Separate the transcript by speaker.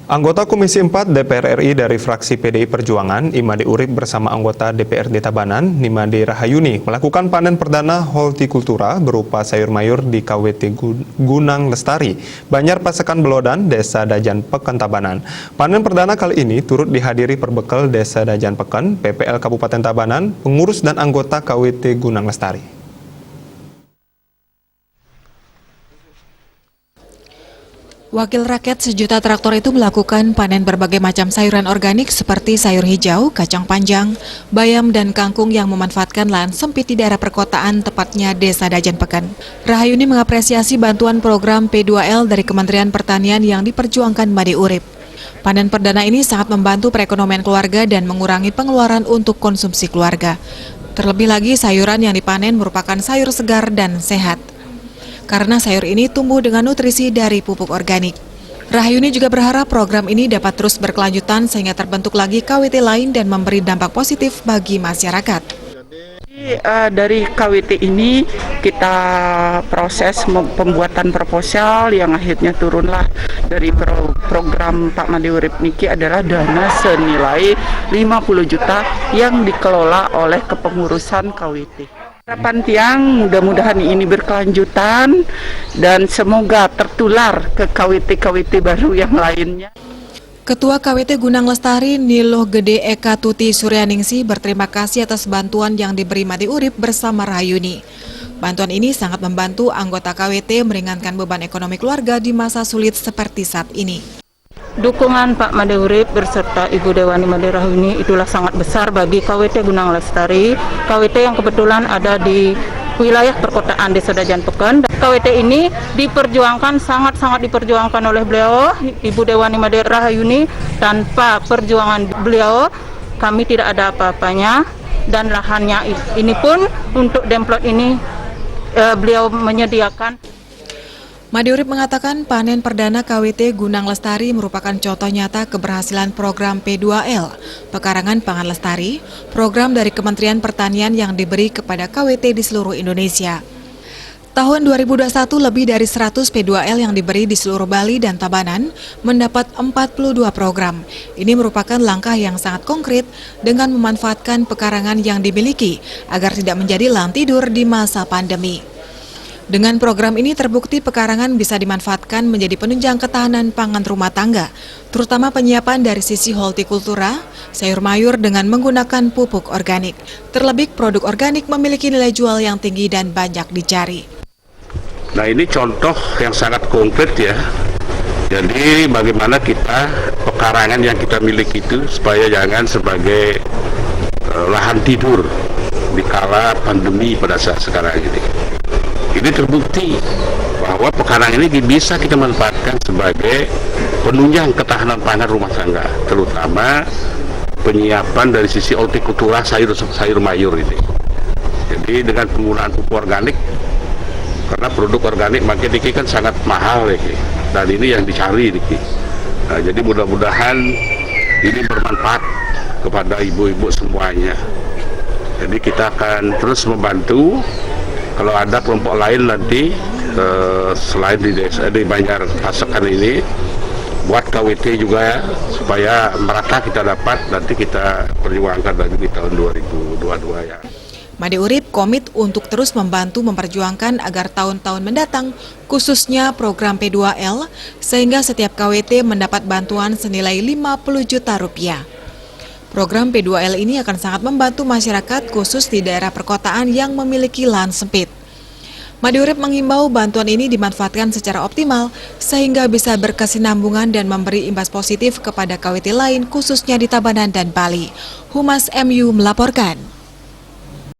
Speaker 1: Anggota Komisi 4 DPR RI dari fraksi PDI Perjuangan, Imade Urip bersama anggota DPRD Tabanan, Nimade Rahayuni, melakukan panen perdana hortikultura berupa sayur mayur di KWT Gunang Lestari, Banjar Pasekan Belodan, Desa Dajan Peken Tabanan. Panen perdana kali ini turut dihadiri perbekal Desa Dajan Peken, PPL Kabupaten Tabanan, pengurus dan anggota KWT Gunang Lestari.
Speaker 2: Wakil rakyat sejuta traktor itu melakukan panen berbagai macam sayuran organik seperti sayur hijau, kacang panjang, bayam, dan kangkung yang memanfaatkan lahan sempit di daerah perkotaan, tepatnya Desa Dajan Peken. Rahayuni mengapresiasi bantuan program P2L dari Kementerian Pertanian yang diperjuangkan Imade Urip. Panen perdana ini sangat membantu perekonomian keluarga dan mengurangi pengeluaran untuk konsumsi keluarga. Terlebih lagi sayuran yang dipanen merupakan sayur segar dan sehat, karena sayur ini tumbuh dengan nutrisi dari pupuk organik. Rahayuni juga berharap program ini dapat terus berkelanjutan sehingga terbentuk lagi KWT lain dan memberi dampak positif bagi masyarakat.
Speaker 3: Dari KWT ini kita proses pembuatan proposal yang akhirnya turunlah dari program Pak Imade Urip niki adalah dana senilai 50 juta yang dikelola oleh kepengurusan KWT. Harapan tiang mudah-mudahan ini berkelanjutan dan semoga tertular ke KWT-KWT baru yang lainnya.
Speaker 2: Ketua KWT Gunang Lestari Niloh Gede Eka Tuti Suryaningsi berterima kasih atas bantuan yang diberi Imade Urip bersama Rahayuni. Bantuan ini sangat membantu anggota KWT meringankan beban ekonomi keluarga di masa sulit seperti saat ini.
Speaker 3: Dukungan Pak Imade Urip beserta Ibu Dewani Imade Rahayuni itulah sangat besar bagi KWT Gunang Lestari, KWT yang kebetulan ada di wilayah perkotaan Desa Dajan Peken. KWT ini diperjuangkan, sangat-sangat diperjuangkan oleh beliau, Ibu Dewani Imade Rahayuni. Tanpa perjuangan beliau, kami tidak ada apa-apanya, dan lahannya ini pun untuk demplot ini beliau menyediakan.
Speaker 2: Imade Urip mengatakan panen perdana KWT Gunang Lestari merupakan contoh nyata keberhasilan program P2L, Pekarangan Pangan Lestari, program dari Kementerian Pertanian yang diberi kepada KWT di seluruh Indonesia. Tahun 2021 lebih dari 100 P2L yang diberi di seluruh Bali dan Tabanan mendapat 42 program. Ini merupakan langkah yang sangat konkret dengan memanfaatkan pekarangan yang dimiliki agar tidak menjadi lahan tidur di masa pandemi. Dengan program ini terbukti pekarangan bisa dimanfaatkan menjadi penunjang ketahanan pangan rumah tangga, terutama penyiapan dari sisi hortikultura, sayur mayur dengan menggunakan pupuk organik. Terlebih produk organik memiliki nilai jual yang tinggi dan banyak dicari.
Speaker 4: Nah, ini contoh yang sangat konkret ya. Jadi bagaimana kita pekarangan yang kita miliki itu supaya jangan sebagai lahan tidur di kala pandemi pada saat sekarang ini. Ini terbukti bahwa pekarangan ini bisa kita manfaatkan sebagai penunjang ketahanan pangan rumah tangga, terutama penyiapan dari sisi hortikultura sayur mayur ini. Jadi dengan penggunaan pupuk organik, karena produk organik makin diki kan sangat mahal diki, dan ini yang dicari diki. Nah, jadi mudah-mudahan ini bermanfaat kepada ibu-ibu semuanya. Jadi kita akan terus membantu. Kalau ada kelompok lain nanti selain di desa di Banjar Pasekan ini, buat KWT juga ya, supaya merata kita dapat, nanti kita perjuangkan lagi di tahun 2022 ya.
Speaker 2: Imade Urip komit untuk terus membantu memperjuangkan agar tahun-tahun mendatang, khususnya program P2L, sehingga setiap KWT mendapat bantuan senilai 50 juta rupiah. Program P2L ini akan sangat membantu masyarakat khusus di daerah perkotaan yang memiliki lahan sempit. Imade Urip mengimbau bantuan ini dimanfaatkan secara optimal sehingga bisa berkesinambungan dan memberi imbas positif kepada KWT lain khususnya di Tabanan dan Bali. Humas MU melaporkan.